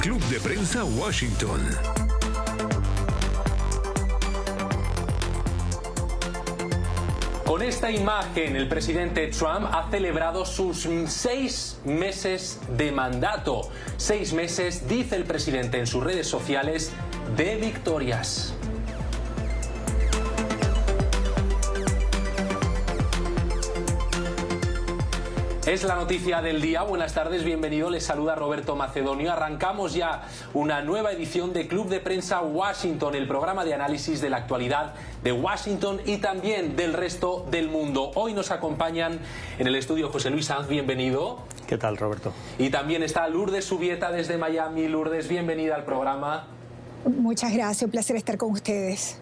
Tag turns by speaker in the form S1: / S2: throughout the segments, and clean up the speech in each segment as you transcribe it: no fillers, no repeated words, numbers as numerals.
S1: Club de Prensa Washington.
S2: Con esta imagen, el presidente Trump ha celebrado sus 6 meses de mandato. 6 meses, dice el presidente en sus redes sociales, de victorias. Es la noticia del día. Buenas tardes, bienvenido. Les saluda Roberto Macedonio. Arrancamos ya una nueva edición de Club de Prensa Washington, el programa de análisis de la actualidad de Washington y también del resto del mundo. Hoy nos acompañan en el estudio José Luis Sanz, bienvenido.
S3: ¿Qué tal, Roberto?
S2: Y también está Lourdes Subieta desde Miami. Lourdes, bienvenida al programa.
S4: Muchas gracias, un placer estar con ustedes.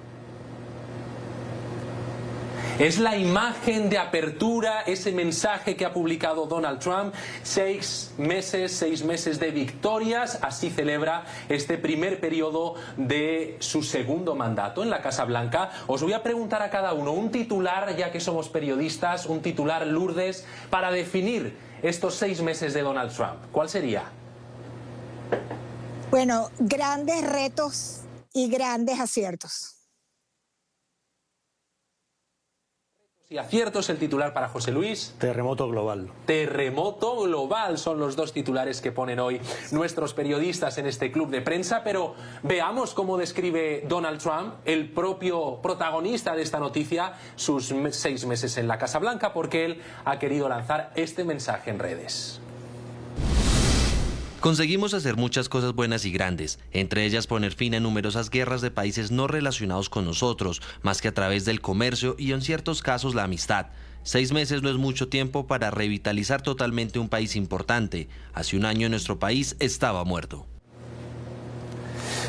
S2: Es la imagen de apertura, ese mensaje que ha publicado Donald Trump. 6 meses de victorias. Así celebra este primer periodo de su segundo mandato en la Casa Blanca. Os voy a preguntar a cada uno un titular, ya que somos periodistas, un titular, Lourdes, para definir estos 6 meses de Donald Trump. ¿Cuál sería?
S4: Bueno, grandes retos y grandes aciertos.
S2: Y aciertos, el titular para José Luis.
S3: Terremoto global.
S2: Terremoto global son los dos titulares que ponen hoy nuestros periodistas en este club de prensa, pero veamos cómo describe Donald Trump, el propio protagonista de esta noticia, sus 6 meses en la Casa Blanca, porque él ha querido lanzar este mensaje en redes.
S5: Conseguimos hacer muchas cosas buenas y grandes, entre ellas poner fin a numerosas guerras de países no relacionados con nosotros, más que a través del comercio y en ciertos casos la amistad. 6 meses no es mucho tiempo para revitalizar totalmente un país importante. Hace un año nuestro país estaba muerto.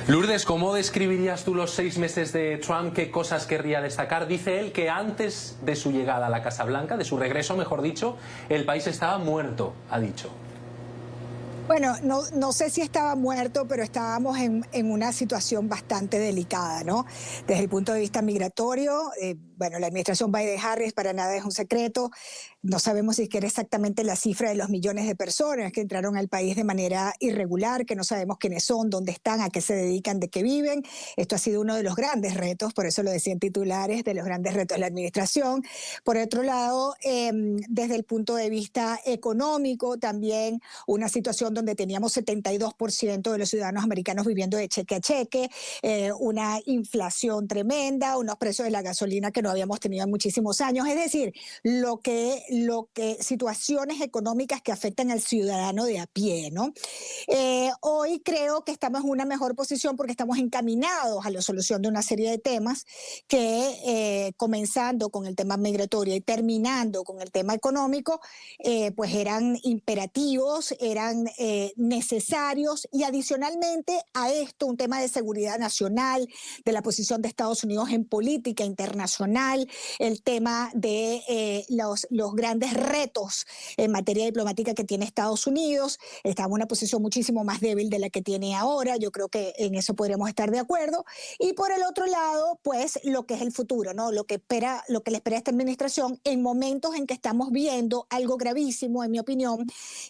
S2: Lourdes, ¿cómo describirías tú los 6 meses de Trump? ¿Qué cosas querría destacar? Dice él que antes de su llegada a la Casa Blanca, de su regreso, mejor dicho, el país estaba muerto, ha dicho.
S4: Bueno, no sé si estaba muerto, pero estábamos en una situación bastante delicada, ¿no? Desde el punto de vista migratorio, bueno, la administración Biden-Harris para nada es un secreto. No sabemos si quiere exactamente la cifra de los millones de personas que entraron al país de manera irregular, que no sabemos quiénes son, dónde están, a qué se dedican, de qué viven. Esto ha sido uno de los grandes retos, por eso lo decían titulares, de los grandes retos de la administración. Por otro lado, desde el punto de vista económico, también una situación donde teníamos 72% de los ciudadanos americanos viviendo de cheque a cheque, una inflación tremenda, unos precios de la gasolina que no habíamos tenido en muchísimos años. Es decir, situaciones económicas que afectan al ciudadano de a pie, ¿no? Hoy creo que estamos en una mejor posición porque estamos encaminados a la solución de una serie de temas que, comenzando con el tema migratorio y terminando con el tema económico, pues eran imperativos, eran necesarios, y adicionalmente a esto un tema de seguridad nacional, de la posición de Estados Unidos en política internacional, el tema de los grandes retos en materia diplomática que tiene Estados Unidos. Está en una posición muchísimo más débil de la que tiene ahora, yo creo que en eso podremos estar de acuerdo. Y por el otro lado, pues lo que es el futuro, ¿no? Lo que le espera a esta administración en momentos en que estamos viendo algo gravísimo, en mi opinión,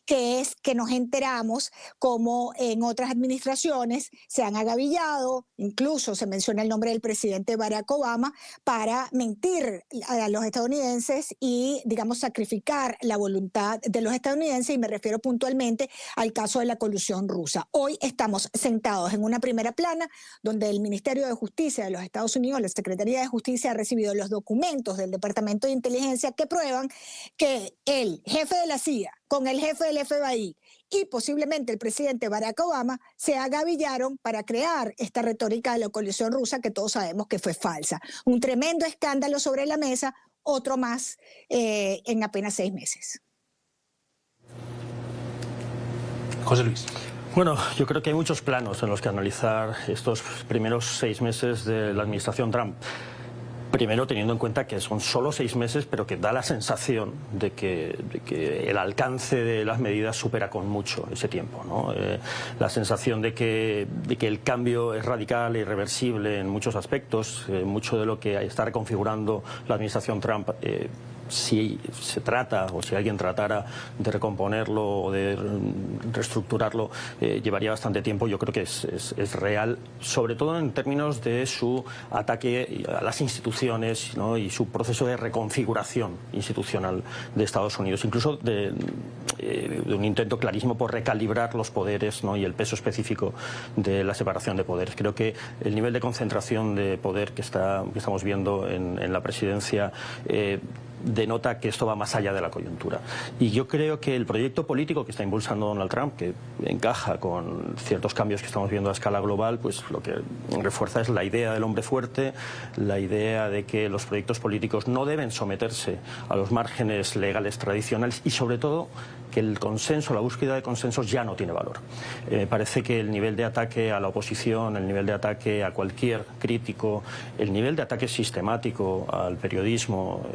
S4: que es que nos enteramos como en otras administraciones se han agavillado, incluso se menciona el nombre del presidente Barack Obama, para mentir a los estadounidenses y, digamos, sacrificar la voluntad de los estadounidenses, y me refiero puntualmente al caso de la colusión rusa. Hoy estamos sentados en una primera plana donde el Ministerio de Justicia de los Estados Unidos, la Secretaría de Justicia, ha recibido los documentos del Departamento de Inteligencia que prueban que el jefe de la CIA con el jefe del FBI y posiblemente el presidente Barack Obama se agavillaron para crear esta retórica de la colusión rusa que todos sabemos que fue falsa. Un tremendo escándalo sobre la mesa, otro más en apenas 6 meses.
S2: José Luis.
S3: Bueno, yo creo que hay muchos planos en los que analizar estos primeros 6 meses de la administración Trump. Primero, teniendo en cuenta que son solo 6 meses, pero que da la sensación de que el alcance de las medidas supera con mucho ese tiempo, ¿no? La sensación de que el cambio es radical e irreversible en muchos aspectos. Mucho de lo que está reconfigurando la administración Trump si se trata o si alguien tratara de recomponerlo o de reestructurarlo, llevaría bastante tiempo. Yo creo que es real, sobre todo en términos de su ataque a las instituciones, ¿no? Y su proceso de reconfiguración institucional de Estados Unidos, incluso de un intento clarísimo por recalibrar los poderes, ¿no? Y el peso específico de la separación de poderes. Creo que el nivel de concentración de poder que estamos viendo en la presidencia denota que esto va más allá de la coyuntura. Y yo creo que el proyecto político que está impulsando Donald Trump, que encaja con ciertos cambios que estamos viendo a escala global, pues lo que refuerza es la idea del hombre fuerte, la idea de que los proyectos políticos no deben someterse a los márgenes legales tradicionales y, sobre todo, que el consenso, la búsqueda de consensos ya no tiene valor. Parece que el nivel de ataque a la oposición, el nivel de ataque a cualquier crítico, el nivel de ataque sistemático al periodismo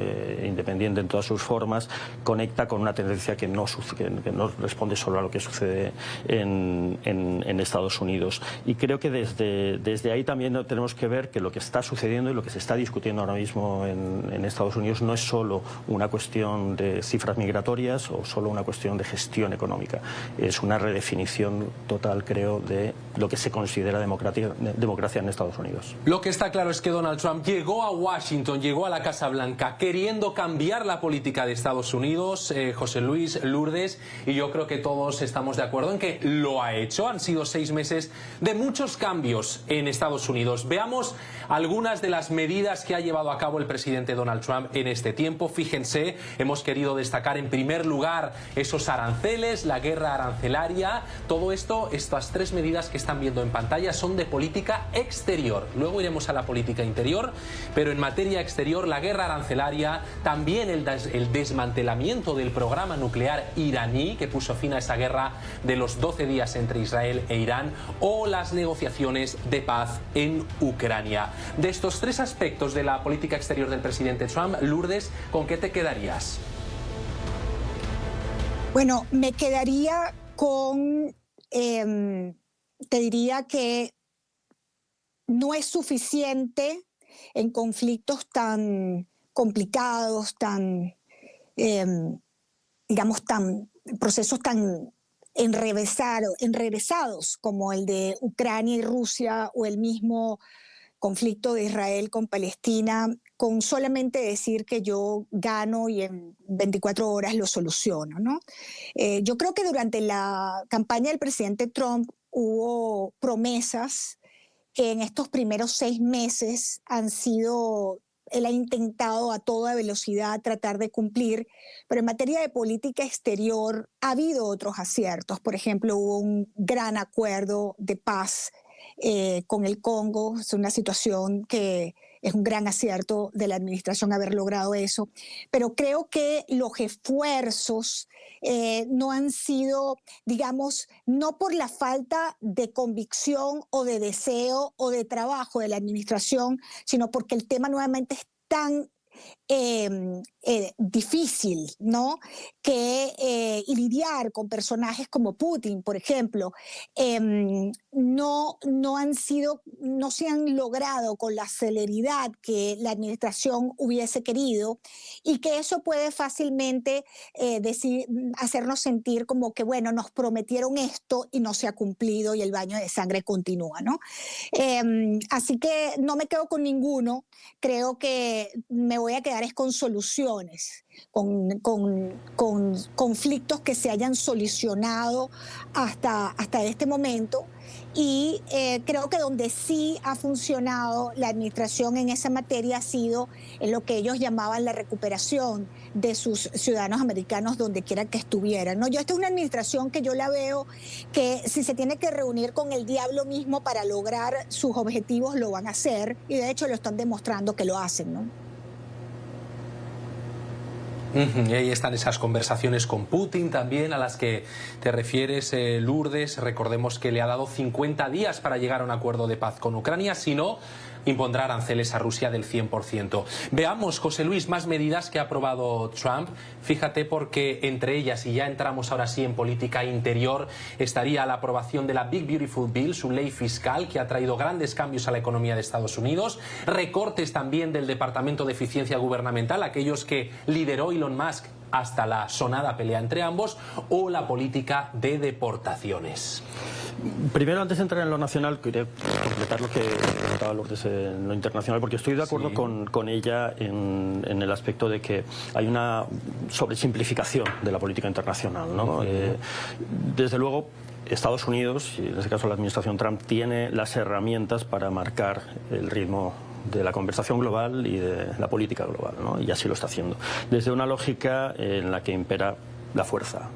S3: independiente en todas sus formas, conecta con una tendencia que no responde solo a lo que sucede en Estados Unidos. Y creo que desde ahí también tenemos que ver que lo que está sucediendo y lo que se está discutiendo ahora mismo en Estados Unidos no es solo una cuestión de cifras migratorias o solo una cuestión de gestión económica. Es una redefinición total, creo, de lo que se considera democracia en Estados Unidos.
S2: Lo que está claro es que Donald Trump llegó a Washington, llegó a la Casa Blanca queriendo cambiar la política de Estados Unidos, José Luis, Lourdes, y yo creo que todos estamos de acuerdo en que lo ha hecho. Han sido 6 meses de muchos cambios en Estados Unidos. Veamos algunas de las medidas que ha llevado a cabo el presidente Donald Trump en este tiempo. Fíjense, hemos querido destacar en primer lugar esos aranceles, la guerra arancelaria. Todo esto, estas 3 medidas que están viendo en pantalla son de política exterior. Luego iremos a la política interior, pero en materia exterior, la guerra arancelaria, también el desmantelamiento del programa nuclear iraní, que puso fin a esa guerra de los 12 días entre Israel e Irán, o las negociaciones de paz en Ucrania. De estos 3 aspectos de la política exterior del presidente Trump, Lourdes, ¿con qué te quedarías?
S4: Bueno, me quedaría con, te diría que no es suficiente en conflictos tan complicados, procesos tan enrevesados como el de Ucrania y Rusia o el mismo conflicto de Israel con Palestina, con solamente decir que yo gano y en 24 horas lo soluciono, ¿no? Yo creo que durante la campaña del presidente Trump hubo promesas que en estos primeros 6 meses él ha intentado a toda velocidad tratar de cumplir, pero en materia de política exterior ha habido otros aciertos. Por ejemplo, hubo un gran acuerdo de paz con el Congo. Es una situación que es un gran acierto de la administración haber logrado eso, pero creo que los esfuerzos no han sido, digamos, no por la falta de convicción o de deseo o de trabajo de la administración, sino porque el tema nuevamente es tan difícil, ¿no? Y lidiar con personajes como Putin, por ejemplo, no se han logrado con la celeridad que la administración hubiese querido, y que eso puede fácilmente hacernos sentir como que, bueno, nos prometieron esto y no se ha cumplido y el baño de sangre continúa, ¿no? Así que no me quedo con ninguno. Creo que me voy a quedar con soluciones, con conflictos que se hayan solucionado hasta este momento. Y creo que donde sí ha funcionado la administración en esa materia ha sido en lo que ellos llamaban la recuperación de sus ciudadanos americanos donde quiera que estuvieran, ¿no? Esta es una administración que yo la veo que si se tiene que reunir con el diablo mismo para lograr sus objetivos, lo van a hacer, y de hecho lo están demostrando que lo hacen, ¿no?
S2: Y ahí están esas conversaciones con Putin también a las que te refieres, Lourdes. Recordemos que le ha dado 50 días para llegar a un acuerdo de paz con Ucrania, si no, impondrá aranceles a Rusia del 100%. Veamos, José Luis, más medidas que ha aprobado Trump. Fíjate, porque entre ellas, y ya entramos ahora sí en política interior, estaría la aprobación de la Big Beautiful Bill, su ley fiscal, que ha traído grandes cambios a la economía de Estados Unidos, recortes también del Departamento de Eficiencia Gubernamental, aquellos que lideró Elon Musk hasta la sonada pelea entre ambos, o la política de deportaciones.
S3: Primero, antes de entrar en lo nacional, quería completar lo que comentaba Lourdes en lo internacional, porque estoy de acuerdo con ella en el aspecto de que hay una sobresimplificación de la política internacional, ¿no? Desde luego, Estados Unidos, y en este caso la administración Trump, tiene las herramientas para marcar el ritmo de la conversación global y de la política global, ¿no? Y así lo está haciendo. Desde una lógica en la que impera la fuerza.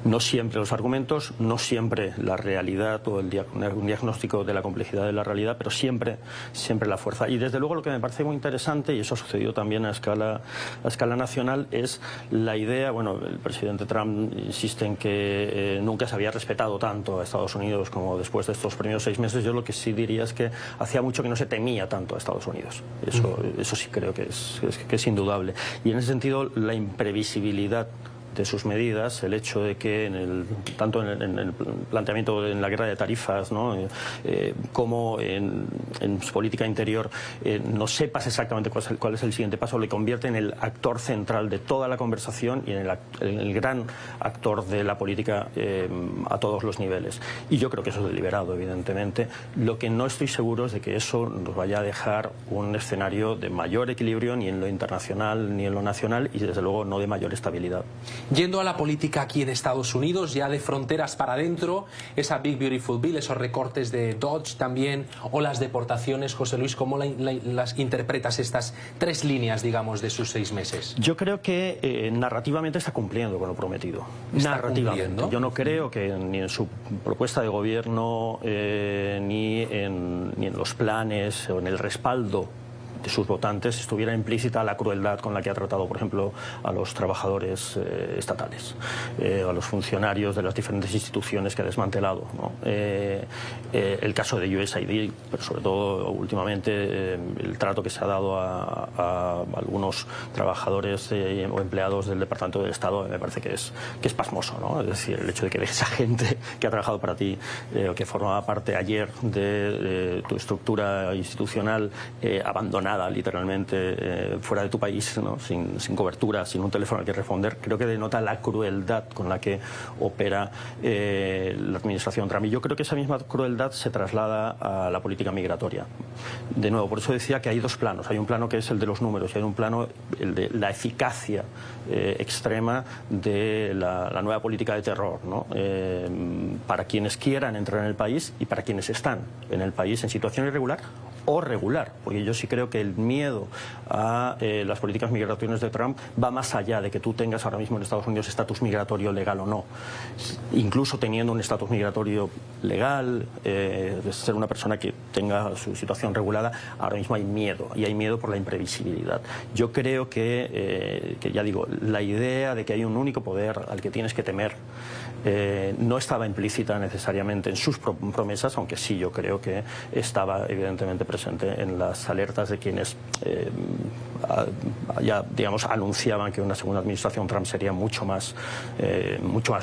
S3: No siempre los argumentos, no siempre la realidad o un diagnóstico de la complejidad de la realidad, pero siempre la fuerza. Y desde luego lo que me parece muy interesante, y eso ha sucedido también a escala nacional, es la idea, bueno, el presidente Trump insiste en que nunca se había respetado tanto a Estados Unidos como después de estos primeros 6 meses. Yo lo que sí diría es que hacía mucho que no se temía tanto a Estados Unidos. Eso sí creo que es indudable. Y en ese sentido, la imprevisibilidad de sus medidas, el hecho de que tanto en el planteamiento en la guerra de tarifas, ¿no? Como en su política interior, no sepas exactamente cuál es el siguiente paso, le convierte en el actor central de toda la conversación y en el gran actor de la política a todos los niveles. Y yo creo que eso es deliberado, evidentemente. Lo que no estoy seguro es de que eso nos vaya a dejar un escenario de mayor equilibrio ni en lo internacional ni en lo nacional, y desde luego no de mayor estabilidad.
S2: Yendo a la política aquí en Estados Unidos, ya de fronteras para adentro, esa Big Beautiful Bill, esos recortes de Dodge también, o las deportaciones, José Luis, ¿cómo las interpretas estas 3 líneas, digamos, de sus 6 meses?
S3: Yo creo que narrativamente está cumpliendo con lo prometido. Narrativamente. Yo no creo que ni en su propuesta de gobierno, ni en los planes o en el respaldo de sus votantes estuviera implícita la crueldad con la que ha tratado, por ejemplo, a los trabajadores estatales, a los funcionarios de las diferentes instituciones que ha desmantelado, ¿no? El caso de USAID, pero sobre todo últimamente el trato que se ha dado a algunos trabajadores o empleados del Departamento del Estado me parece que es pasmoso, ¿no? Es decir, el hecho de que esa gente que ha trabajado para ti o que formaba parte ayer de tu estructura institucional abandonada literalmente fuera de tu país, ¿no? sin cobertura, sin un teléfono al que responder, creo que denota la crueldad con la que opera la administración Trump. Y yo creo que esa misma crueldad se traslada a la política migratoria. De nuevo, por eso decía que hay 2 planos. Hay un plano que es el de los números y hay un plano, el de la eficacia extrema de la nueva política de terror, ¿no? Para quienes quieran entrar en el país y para quienes están en el país en situación irregular o regular, porque yo sí creo que el miedo a las políticas migratorias de Trump va más allá de que tú tengas ahora mismo en Estados Unidos estatus migratorio legal o no. Incluso teniendo un estatus migratorio legal, de ser una persona que tenga su situación regulada, ahora mismo hay miedo, y hay miedo por la imprevisibilidad. Yo creo que ya digo, la idea de que hay un único poder al que tienes que temer no estaba implícita necesariamente en sus promesas, aunque sí yo creo que estaba evidentemente presente en las alertas de quienes ya, digamos, anunciaban que una segunda administración Trump sería mucho más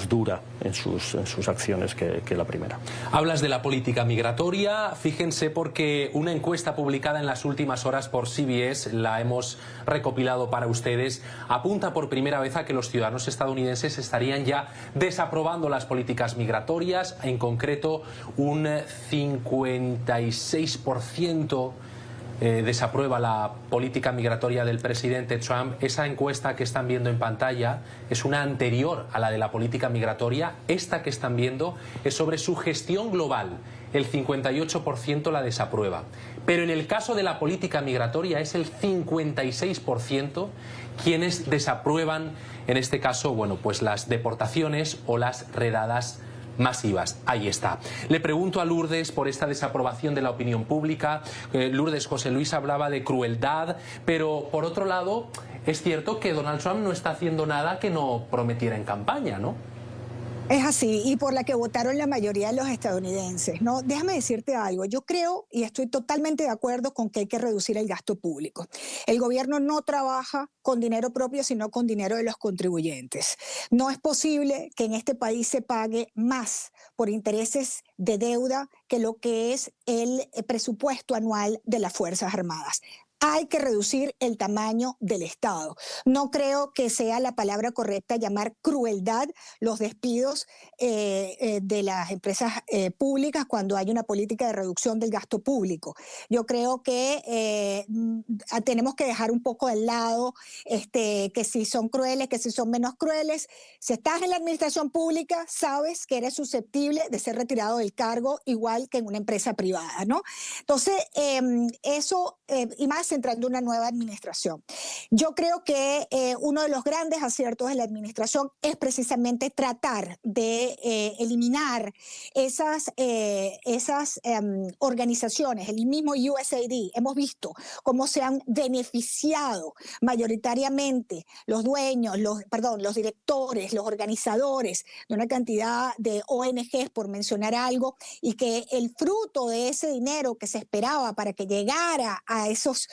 S3: dura en sus acciones que la primera.
S2: Hablas de la política migratoria, fíjense, porque una encuesta publicada en las últimas horas por CBS, la hemos recopilado para ustedes, apunta por primera vez a que los ciudadanos estadounidenses estarían ya desaprobando las políticas migratorias, en concreto un 56% desaprueba la política migratoria del presidente Trump. Esa encuesta que están viendo en pantalla es una anterior a la de la política migratoria. Esta que están viendo es sobre su gestión global. El 58% la desaprueba. Pero en el caso de la política migratoria es el 56% quienes desaprueban, en este caso, bueno, pues las deportaciones o las redadas masivas. Ahí está. Le pregunto a Lourdes por esta desaprobación de la opinión pública. Lourdes, José Luis hablaba de crueldad, pero por otro lado, es cierto que Donald Trump no está haciendo nada que no prometiera en campaña, ¿no?
S4: Es así, y por la que votaron la mayoría de los estadounidenses, ¿no? Déjame decirte algo, yo creo y estoy totalmente de acuerdo con que hay que reducir el gasto público. El gobierno no trabaja con dinero propio, sino con dinero de los contribuyentes. No es posible que en este país se pague más por intereses de deuda que lo que es el presupuesto anual de las Fuerzas Armadas. Hay que reducir el tamaño del Estado. No creo que sea la palabra correcta llamar crueldad los despidos de las empresas públicas cuando hay una política de reducción del gasto público. Yo creo que tenemos que dejar un poco de lado que si son crueles, que si son menos crueles. Si estás en la administración pública, sabes que eres susceptible de ser retirado del cargo igual que en una empresa privada, ¿no? Entonces, eso, y más entrando una nueva administración. Yo creo que uno de los grandes aciertos de la administración es precisamente tratar de eliminar esas organizaciones, el mismo USAID. Hemos visto cómo se han beneficiado mayoritariamente los dueños, los directores, los organizadores de una cantidad de ONGs, por mencionar algo, y que el fruto de ese dinero que se esperaba para que llegara a esos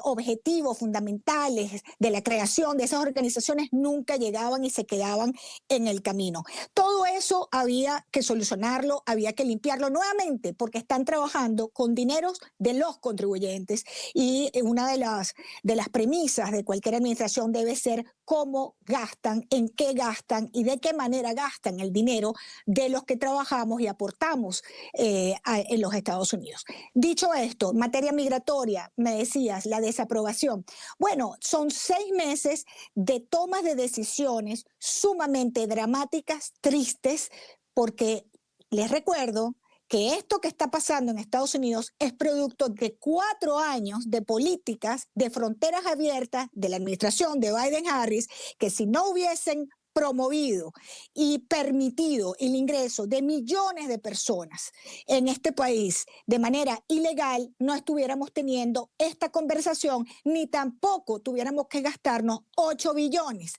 S4: objetivos fundamentales de la creación de esas organizaciones nunca llegaban y se quedaban en el camino. Todo eso había que solucionarlo, había que limpiarlo nuevamente, porque están trabajando con dineros de los contribuyentes y una de las premisas de cualquier administración debe ser cómo gastan, en qué gastan y de qué manera gastan el dinero de los que trabajamos y aportamos en los Estados Unidos. Dicho esto, materia migratoria, me decías, la desaprobación. Bueno, son 6 meses de tomas de decisiones sumamente dramáticas, tristes, porque les recuerdo que esto que está pasando en Estados Unidos es producto de 4 años de políticas de fronteras abiertas de la administración de Biden-Harris, que si no hubiesen promovido y permitido el ingreso de millones de personas en este país de manera ilegal, no estuviéramos teniendo esta conversación, ni tampoco tuviéramos que gastarnos $8 billones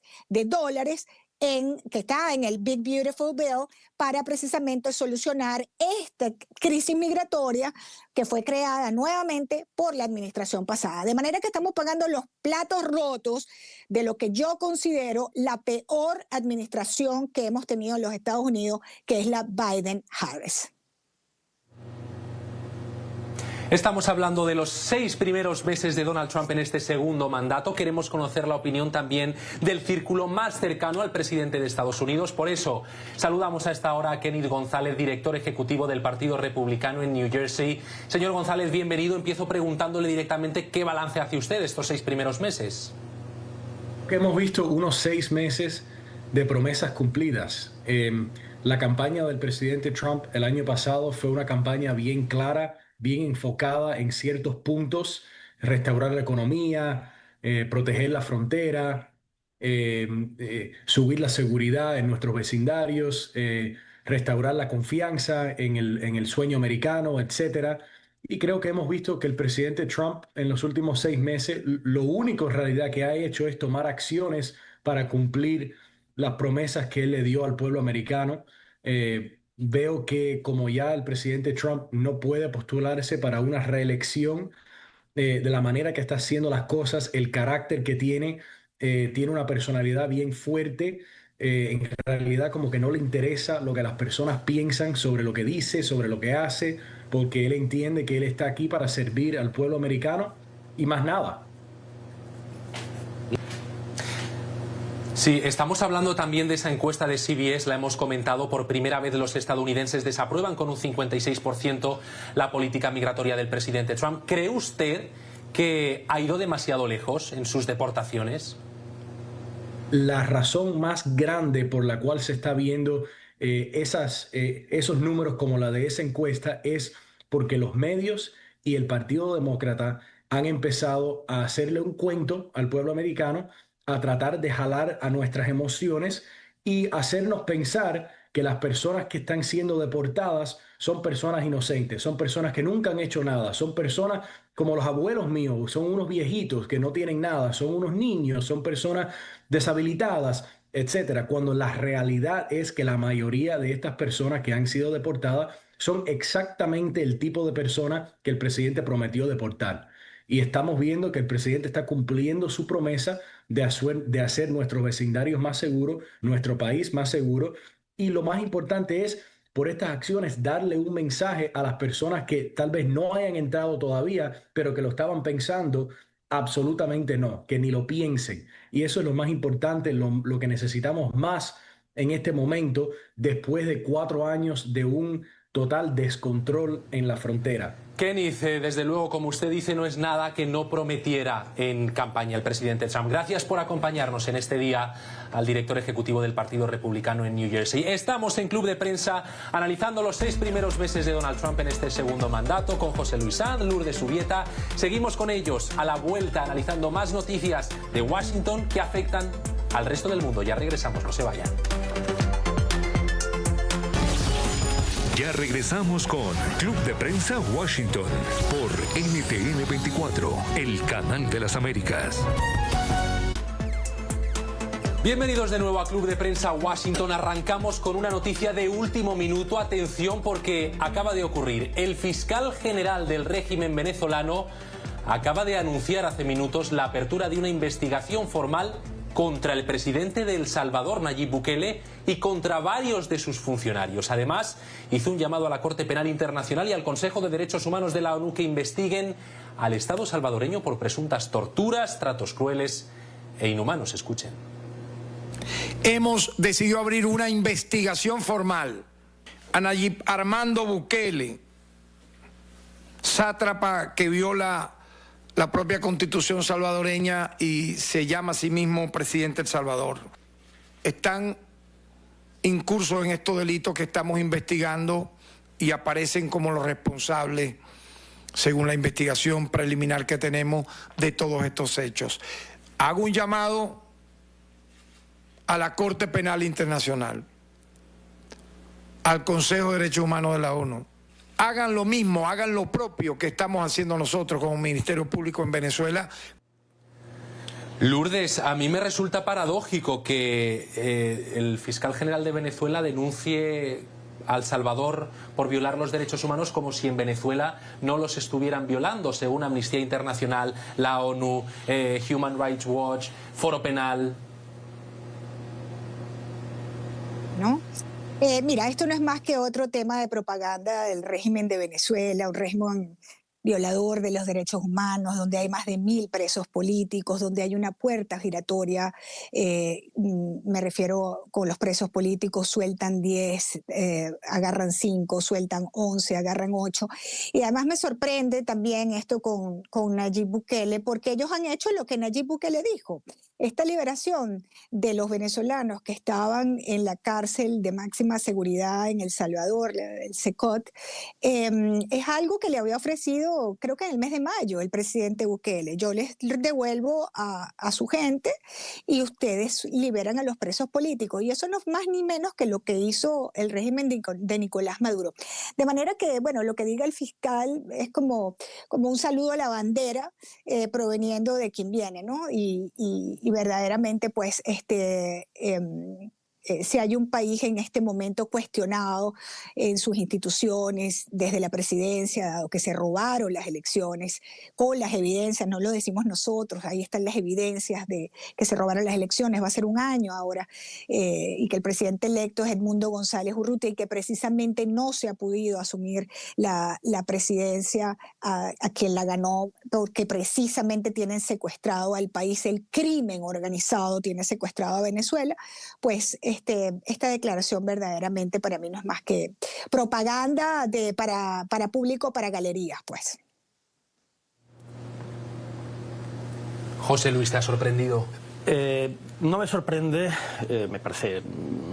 S4: que está en el Big Beautiful Bill para precisamente solucionar esta crisis migratoria que fue creada nuevamente por la administración pasada. De manera que estamos pagando los platos rotos de lo que yo considero la peor administración que hemos tenido en los Estados Unidos, que es la Biden-Harris.
S2: Estamos hablando de los 6 primeros meses de Donald Trump en este segundo mandato. Queremos conocer la opinión también del círculo más cercano al presidente de Estados Unidos. Por eso saludamos a esta hora a Kenneth González, director ejecutivo del Partido Republicano en New Jersey. Señor González, bienvenido. Empiezo preguntándole directamente qué balance hace usted de estos 6 primeros meses.
S6: Hemos visto unos 6 meses de promesas cumplidas. La campaña del presidente Trump el año pasado fue una campaña bien clara, bien enfocada en ciertos puntos: restaurar la economía, proteger la frontera, subir la seguridad en nuestros vecindarios, restaurar la confianza en el sueño americano, etc. Y creo que hemos visto que el presidente Trump en los últimos 6 meses, lo único en realidad que ha hecho es tomar acciones para cumplir las promesas que él le dio al pueblo americano. Veo que como ya el presidente Trump no puede postularse para una reelección, de la manera que está haciendo las cosas, el carácter que tiene una personalidad bien fuerte. En realidad como que no le interesa lo que las personas piensan sobre lo que dice, sobre lo que hace, porque él entiende que él está aquí para servir al pueblo americano y más nada.
S2: Sí, estamos hablando también de esa encuesta de CBS, la hemos comentado. Por primera vez los estadounidenses desaprueban con un 56% la política migratoria del presidente Trump. ¿Cree usted que ha ido demasiado lejos en sus deportaciones?
S6: La razón más grande por la cual se está viendo esos números como la de esa encuesta es porque los medios y el Partido Demócrata han empezado a hacerle un cuento al pueblo americano, a tratar de jalar a nuestras emociones y hacernos pensar que las personas que están siendo deportadas son personas inocentes, son personas que nunca han hecho nada, son personas como los abuelos míos, son unos viejitos que no tienen nada, son unos niños, son personas deshabilitadas. etcétera, cuando la realidad es que la mayoría de estas personas que han sido deportadas son exactamente el tipo de personas que el presidente prometió deportar. Y estamos viendo que el presidente está cumpliendo su promesa de hacer nuestros vecindarios más seguros, nuestro país más seguro. Y lo más importante es, por estas acciones, darle un mensaje a las personas que tal vez no hayan entrado todavía, pero que lo estaban pensando. Absolutamente no, que ni lo piensen. Y eso es lo más importante, lo que necesitamos más en este momento, después de 4 años de un total descontrol en la frontera.
S2: Kenneth, desde luego, como usted dice, no es nada que no prometiera en campaña el presidente Trump. Gracias por acompañarnos en este día al director ejecutivo del Partido Republicano en New Jersey. Estamos en Club de Prensa analizando los 6 primeros meses de Donald Trump en este segundo mandato con José Luis Sanz, Lourdes Subieta. Seguimos con ellos a la vuelta analizando más noticias de Washington que afectan al resto del mundo. Ya regresamos, no se vayan.
S1: Ya regresamos con Club de Prensa Washington por NTN 24, el canal de las Américas.
S2: Bienvenidos de nuevo a Club de Prensa Washington. Arrancamos con una noticia de último minuto. Atención, porque acaba de ocurrir. El fiscal general del régimen venezolano acaba de anunciar hace minutos la apertura de una investigación formal contra el presidente de El Salvador, Nayib Bukele, y contra varios de sus funcionarios. Además, hizo un llamado a la Corte Penal Internacional y al Consejo de Derechos Humanos de la ONU que investiguen al Estado salvadoreño por presuntas torturas, tratos crueles e inhumanos. Escuchen.
S7: Hemos decidido abrir una investigación formal a Nayib Armando Bukele, sátrapa que viola la propia Constitución salvadoreña y se llama a sí mismo presidente de El Salvador. Están incursos en estos delitos que estamos investigando y aparecen como los responsables, según la investigación preliminar que tenemos, de todos estos hechos. Hago un llamado a la Corte Penal Internacional, al Consejo de Derechos Humanos de la ONU. Hagan lo mismo, hagan lo propio que estamos haciendo nosotros como Ministerio Público en Venezuela.
S2: Lourdes, a mí me resulta paradójico que el fiscal general de Venezuela denuncie a El Salvador por violar los derechos humanos como si en Venezuela no los estuvieran violando, según Amnistía Internacional, la ONU, Human Rights Watch, Foro Penal.
S4: ¿No? Mira, esto no es más que otro tema de propaganda del régimen de Venezuela, un régimen violador de los derechos humanos, donde hay más de 1000 presos políticos, donde hay una puerta giratoria, me refiero con los presos políticos, sueltan 10, agarran 5, sueltan 11, agarran 8. Y además me sorprende también esto con Nayib Bukele, porque ellos han hecho lo que Nayib Bukele dijo. Esta liberación de los venezolanos que estaban en la cárcel de máxima seguridad en El Salvador, el CECOT, es algo que le había ofrecido, creo que en el mes de mayo, el presidente Bukele. Yo les devuelvo a su gente y ustedes liberan a los presos políticos. Y eso no es más ni menos que lo que hizo el régimen de Nicolás Maduro. De manera que, bueno, lo que diga el fiscal es como un saludo a la bandera proveniendo de quien viene, ¿no? Y verdaderamente, pues, si hay un país en este momento cuestionado en sus instituciones, desde la presidencia, dado que se robaron las elecciones, con las evidencias, no lo decimos nosotros, ahí están las evidencias de que se robaron las elecciones, va a ser un año ahora, y que el presidente electo es Edmundo González Urrutia, y que precisamente no se ha podido asumir la presidencia a quien la ganó, porque precisamente tienen secuestrado al país, el crimen organizado tiene secuestrado a Venezuela. Pues esta declaración verdaderamente para mí no es más que propaganda para público, para galerías, pues.
S2: José Luis, ¿te ha sorprendido?
S3: No me sorprende, me parece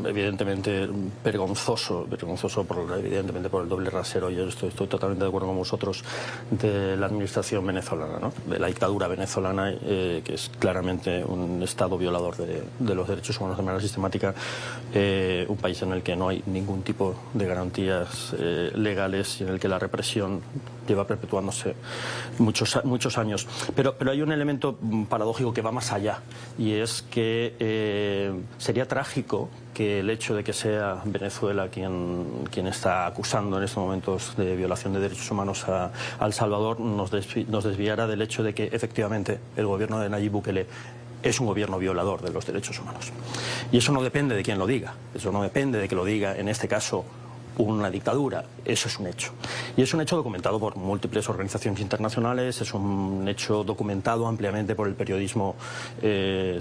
S3: evidentemente vergonzoso evidentemente por el doble rasero. Yo estoy totalmente de acuerdo con vosotros de la administración venezolana, ¿no? De la dictadura venezolana, que es claramente un estado violador de los derechos humanos de manera sistemática, un país en el que no hay ningún tipo de garantías legales y en el que la represión lleva perpetuándose muchos años. Pero hay un elemento paradójico que va más allá, y es que sería trágico que el hecho de que sea Venezuela quien está acusando en estos momentos de violación de derechos humanos a El Salvador nos desviara del hecho de que efectivamente el gobierno de Nayib Bukele es un gobierno violador de los derechos humanos. Y eso no depende de quién lo diga, eso no depende de que lo diga, en este caso, una dictadura. Eso es un hecho. Y es un hecho documentado por múltiples organizaciones internacionales, es un hecho documentado ampliamente por el periodismo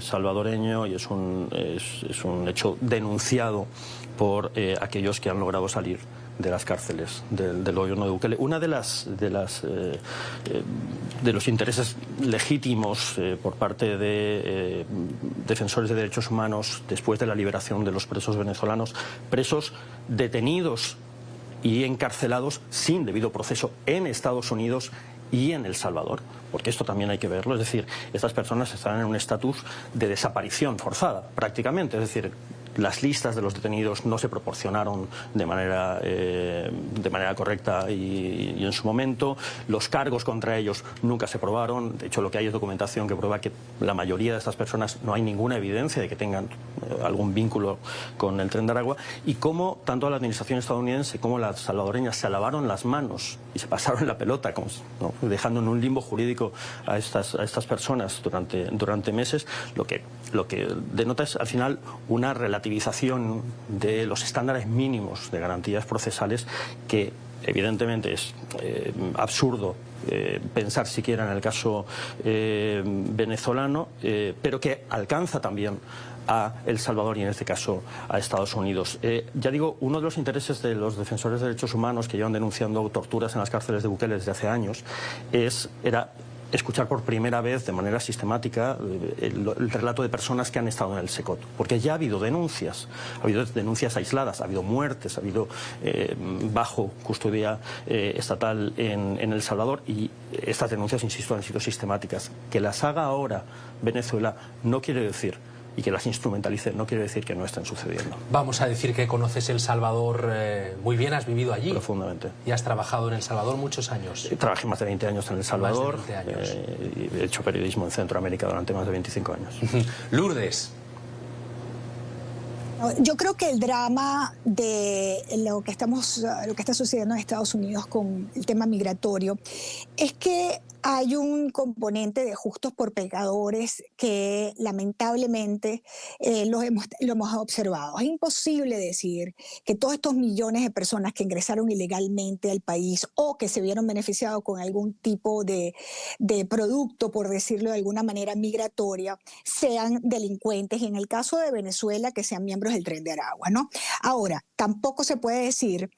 S3: salvadoreño y es un hecho denunciado por aquellos que han logrado salir de las cárceles del gobierno de Bukele. Una de los intereses legítimos por parte de defensores de derechos humanos después de la liberación de los presos venezolanos, presos detenidos y encarcelados sin debido proceso en Estados Unidos y en El Salvador, porque esto también hay que verlo, es decir, estas personas están en un estatus de desaparición forzada, prácticamente, es decir, las listas de los detenidos no se proporcionaron de manera correcta y en su momento. Los cargos contra ellos nunca se probaron. De hecho, lo que hay es documentación que prueba que la mayoría de estas personas no hay ninguna evidencia de que tengan algún vínculo con el Tren de Aragua. Y cómo tanto la administración estadounidense como la salvadoreña se lavaron las manos y se pasaron la pelota, ¿no? Dejando en un limbo jurídico a estas personas durante meses, lo que denota es al final una relativización de los estándares mínimos de garantías procesales que evidentemente es absurdo pensar siquiera en el caso venezolano, pero que alcanza también a El Salvador y en este caso a Estados Unidos. Ya digo, uno de los intereses de los defensores de derechos humanos que llevan denunciando torturas en las cárceles de Bukele desde hace años era escuchar por primera vez de manera sistemática el relato de personas que han estado en el SECOT, porque ya ha habido denuncias aisladas, ha habido muertes, ha habido bajo custodia estatal en El Salvador, y estas denuncias, insisto, han sido sistemáticas. Que las haga ahora Venezuela no quiere decir, y que las instrumentalice no quiere decir que no estén sucediendo.
S2: Vamos a decir que conoces El Salvador muy bien, has vivido allí.
S3: Profundamente.
S2: Y has trabajado en El Salvador muchos años.
S3: Trabajé más de 20 años en El Salvador.
S2: Más de 20 años.
S3: Y he hecho periodismo en Centroamérica durante más de 25 años.
S2: Lourdes.
S4: Yo creo que el drama de lo que está sucediendo en Estados Unidos con el tema migratorio es que hay un componente de justos por pecadores que lamentablemente lo hemos observado. Es imposible decir que todos estos millones de personas que ingresaron ilegalmente al país o que se vieron beneficiados con algún tipo de producto, por decirlo de alguna manera, migratoria, sean delincuentes, y en el caso de Venezuela que sean miembros del Tren de Aragua, ¿no? Ahora, tampoco se puede decir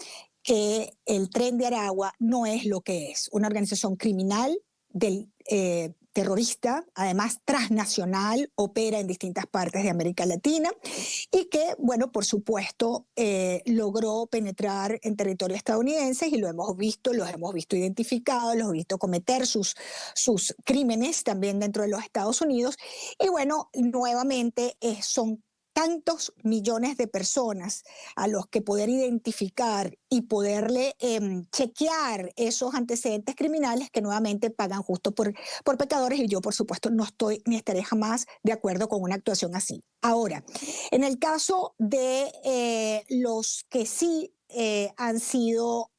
S4: que el Tren de Aragua no es lo que es, una organización criminal terrorista, además transnacional, opera en distintas partes de América Latina y que, bueno, por supuesto, logró penetrar en territorio estadounidense y los hemos visto identificados, los hemos visto cometer sus crímenes también dentro de los Estados Unidos. Y bueno, nuevamente son tantos millones de personas a los que poder identificar y poderle chequear esos antecedentes criminales que nuevamente pagan justo por pecadores, y yo por supuesto no estoy ni estaré jamás de acuerdo con una actuación así. Ahora, en el caso de los que sí han sido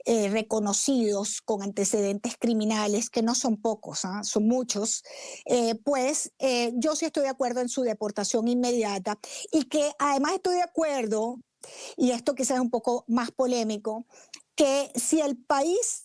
S4: reconocidos con antecedentes criminales, que no son pocos, son muchos, yo sí estoy de acuerdo en su deportación inmediata, y que además estoy de acuerdo, y esto quizás es un poco más polémico, que si el país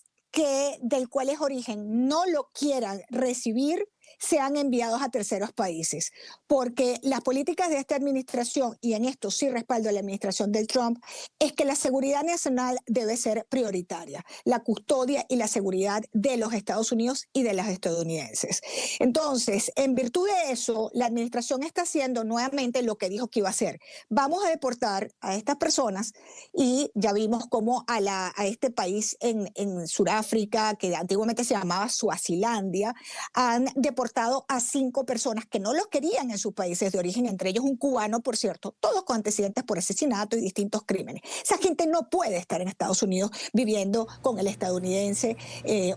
S4: del cual es origen no lo quieran recibir, sean enviados a terceros países, porque las políticas de esta administración, y en esto sí respaldo a la administración del Trump, es que la seguridad nacional debe ser prioritaria, la custodia y la seguridad de los Estados Unidos y de los estadounidenses. Entonces, en virtud de eso, la administración está haciendo nuevamente lo que dijo que iba a hacer. Vamos a deportar a estas personas, y ya vimos cómo a este país en Sudáfrica, que antiguamente se llamaba Suazilandia, han deportado deportado a 5 personas que no los querían en sus países de origen, entre ellos un cubano, por cierto, todos con antecedentes por asesinato y distintos crímenes. Esa gente no puede estar en Estados Unidos viviendo con el estadounidense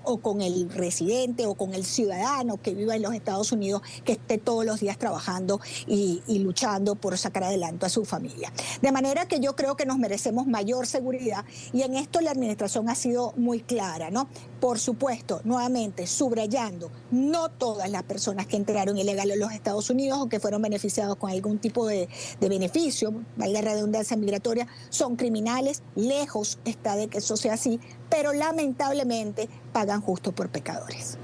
S4: o con el residente o con el ciudadano que viva en los Estados Unidos, que esté todos los días trabajando y luchando por sacar adelante a su familia. De manera que yo creo que nos merecemos mayor seguridad, y en esto la administración ha sido muy clara, ¿no? Por supuesto, nuevamente subrayando, no todas las personas que entraron ilegal en los Estados Unidos o que fueron beneficiados con algún tipo de beneficio, valga la redundancia migratoria, son criminales. Lejos está de que eso sea así, pero lamentablemente pagan justo por pecadores.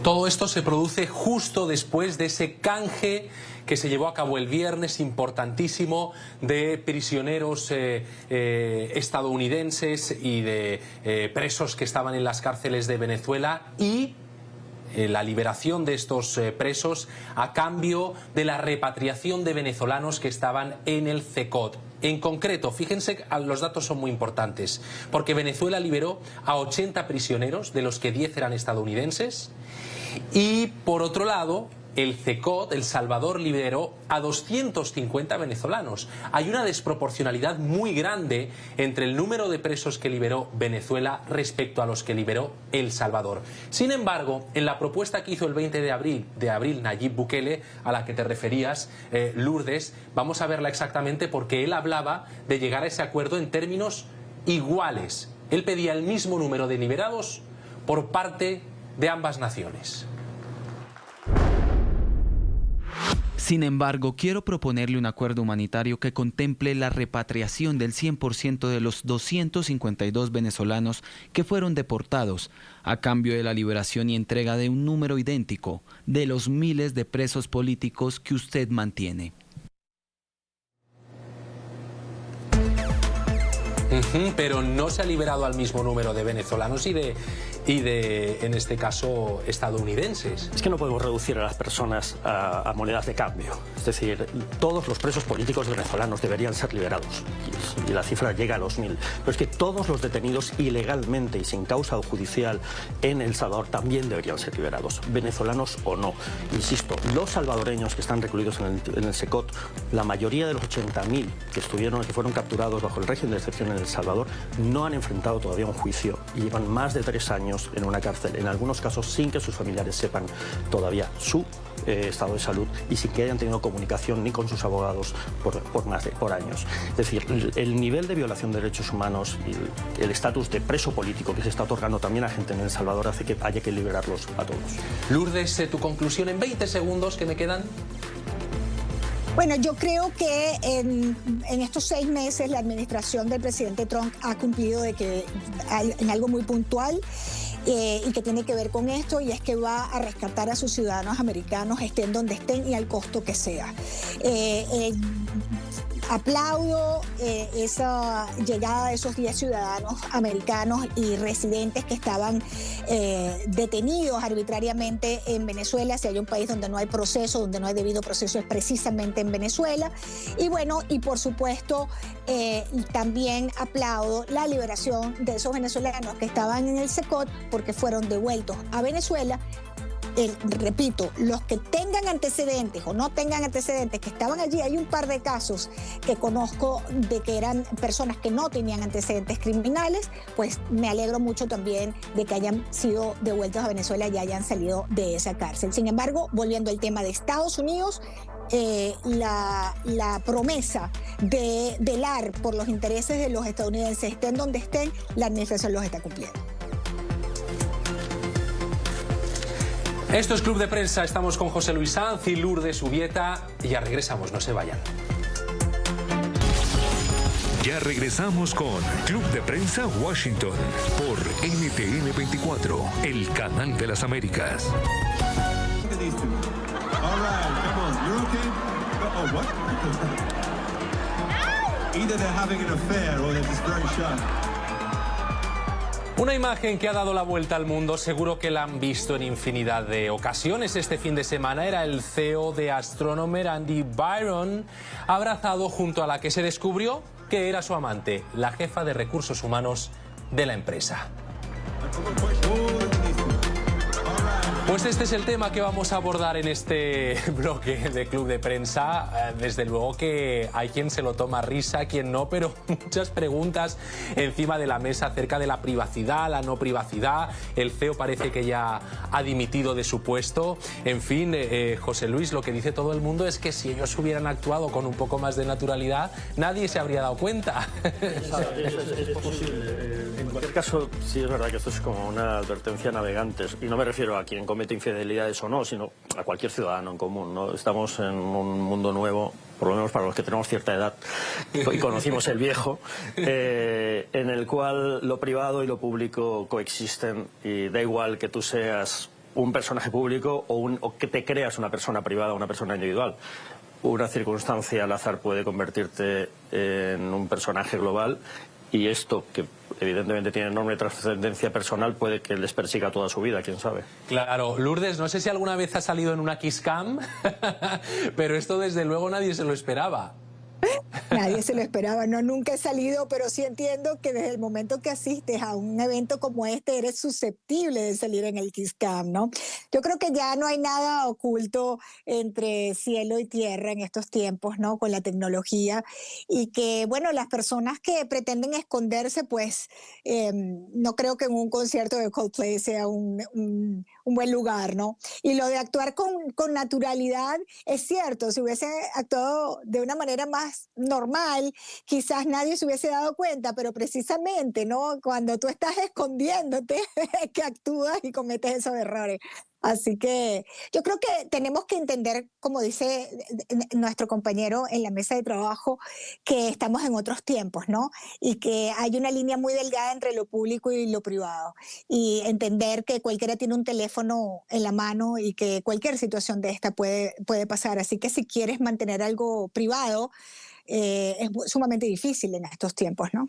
S2: Todo esto se produce justo después de ese canje que se llevó a cabo el viernes, importantísimo, de prisioneros estadounidenses y de presos que estaban en las cárceles de Venezuela, y la liberación de estos presos a cambio de la repatriación de venezolanos que estaban en el CECOT. En concreto, fíjense, los datos son muy importantes, porque Venezuela liberó a 80 prisioneros, de los que 10 eran estadounidenses, y por otro lado, el CECOT, El Salvador, liberó a 250 venezolanos. Hay una desproporcionalidad muy grande entre el número de presos que liberó Venezuela respecto a los que liberó El Salvador. Sin embargo, en la propuesta que hizo el 20 de abril Nayib Bukele, a la que te referías, Lourdes, vamos a verla exactamente, porque él hablaba de llegar a ese acuerdo en términos iguales. Él pedía el mismo número de liberados por parte de ambas naciones.
S8: Sin embargo, quiero proponerle un acuerdo humanitario que contemple la repatriación del 100% de los 252 venezolanos que fueron deportados, a cambio de la liberación y entrega de un número idéntico de los miles de presos políticos que usted mantiene.
S2: Pero no se ha liberado al mismo número de venezolanos y de, en este caso, estadounidenses.
S3: Es que no podemos reducir a las personas a monedas de cambio. Es decir, todos los presos políticos venezolanos deberían ser liberados. Y la cifra llega a los 1000. Pero es que todos los detenidos ilegalmente y sin causa judicial en El Salvador también deberían ser liberados, venezolanos o no. Insisto, los salvadoreños que están recluidos en el CECOT, la mayoría de los 80.000 que fueron capturados bajo el régimen de excepción en El Salvador, no han enfrentado todavía un juicio y llevan más de 3 años en una cárcel, en algunos casos sin que sus familiares sepan todavía su estado de salud y sin que hayan tenido comunicación ni con sus abogados por años. Es decir, el nivel de violación de derechos humanos y el estatus de preso político que se está otorgando también a gente en El Salvador hace que haya que liberarlos a todos.
S2: Lourdes, tu conclusión en 20 segundos que me quedan.
S4: Bueno, yo creo que en estos 6 meses la administración del presidente Trump ha cumplido en algo muy puntual y que tiene que ver con esto, y es que va a rescatar a sus ciudadanos americanos, estén donde estén y al costo que sea. Aplaudo esa llegada de esos 10 ciudadanos americanos y residentes que estaban detenidos arbitrariamente en Venezuela. Si hay un país donde no hay proceso, donde no hay debido proceso, es precisamente en Venezuela. Y bueno, y por supuesto también aplaudo la liberación de esos venezolanos que estaban en el CECOT porque fueron devueltos a Venezuela. Repito, los que tengan antecedentes o no tengan antecedentes que estaban allí, hay un par de casos que conozco de que eran personas que no tenían antecedentes criminales, pues me alegro mucho también de que hayan sido devueltos a Venezuela y hayan salido de esa cárcel. Sin embargo, volviendo al tema de Estados Unidos, la promesa de velar por los intereses de los estadounidenses, estén donde estén, la administración los está cumpliendo.
S2: Esto es Club de Prensa, estamos con José Luis Sanz y Lourdes Ubieta y ya regresamos, no se vayan.
S1: Ya regresamos con Club de Prensa Washington por NTN 24, el canal de las Américas.
S2: Una imagen que ha dado la vuelta al mundo, seguro que la han visto en infinidad de ocasiones este fin de semana, era el CEO de Astronomer, Andy Byron, abrazado junto a la que se descubrió que era su amante, la jefa de recursos humanos de la empresa. Pues este es el tema que vamos a abordar en este bloque de Club de Prensa. Desde luego que hay quien se lo toma a risa, quien no, pero muchas preguntas encima de la mesa acerca de la privacidad, la no privacidad. El CEO parece que ya ha dimitido de su puesto. En fin, José Luis, lo que dice todo el mundo es que si ellos hubieran actuado con un poco más de naturalidad, nadie se habría dado cuenta.
S3: Es posible. En cualquier caso, sí es verdad que esto es como una advertencia a navegantes. Y no me refiero a quien comete infidelidades o no, sino a cualquier ciudadano en común, ¿no? Estamos en un mundo nuevo, por lo menos para los que tenemos cierta edad y conocimos el viejo, en el cual lo privado y lo público coexisten, y da igual que tú seas un personaje público o que te creas una persona privada o una persona individual. Una circunstancia al azar puede convertirte en un personaje global, y esto, que evidentemente tiene enorme trascendencia personal, puede que les persiga toda su vida, quién sabe.
S2: Claro. Lourdes, no sé si alguna vez ha salido en una Kiss Cam, pero esto desde luego nadie se lo esperaba.
S4: Nadie se lo esperaba, no, nunca he salido, pero sí entiendo que desde el momento que asistes a un evento como este eres susceptible de salir en el Kiss Cam, ¿no? Yo creo que ya no hay nada oculto entre cielo y tierra en estos tiempos, ¿no? Con la tecnología, y que, bueno, las personas que pretenden esconderse, pues no creo que en un concierto de Coldplay sea un buen lugar, ¿no? Y lo de actuar con naturalidad es cierto, si hubiese actuado de una manera más normal, quizás nadie se hubiese dado cuenta, pero precisamente, ¿no? Cuando tú estás escondiéndote, que actúas y cometes esos errores. Así que yo creo que tenemos que entender, como dice nuestro compañero en la mesa de trabajo, que estamos en otros tiempos, ¿no? Y que hay una línea muy delgada entre lo público y lo privado. Y entender que cualquiera tiene un teléfono en la mano y que cualquier situación de esta puede pasar. Así que si quieres mantener algo privado, es sumamente difícil en estos tiempos, ¿no?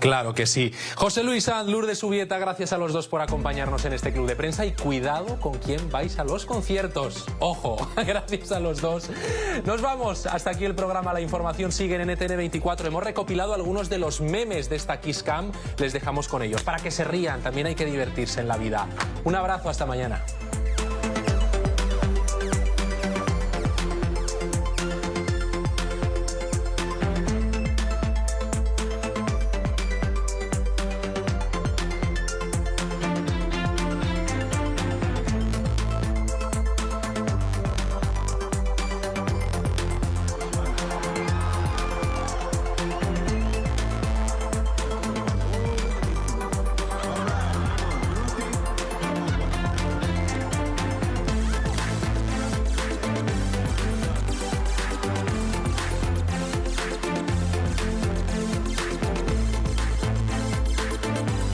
S2: Claro que sí. José Luis Sanz, Lourdes Subieta, gracias a los dos por acompañarnos en este Club de Prensa, y cuidado con quién vais a los conciertos. Ojo, gracias a los dos. Nos vamos. Hasta aquí el programa. La información sigue en NTN24. Hemos recopilado algunos de los memes de esta Kiss Cam. Les dejamos con ellos para que se rían. También hay que divertirse en la vida. Un abrazo, hasta mañana.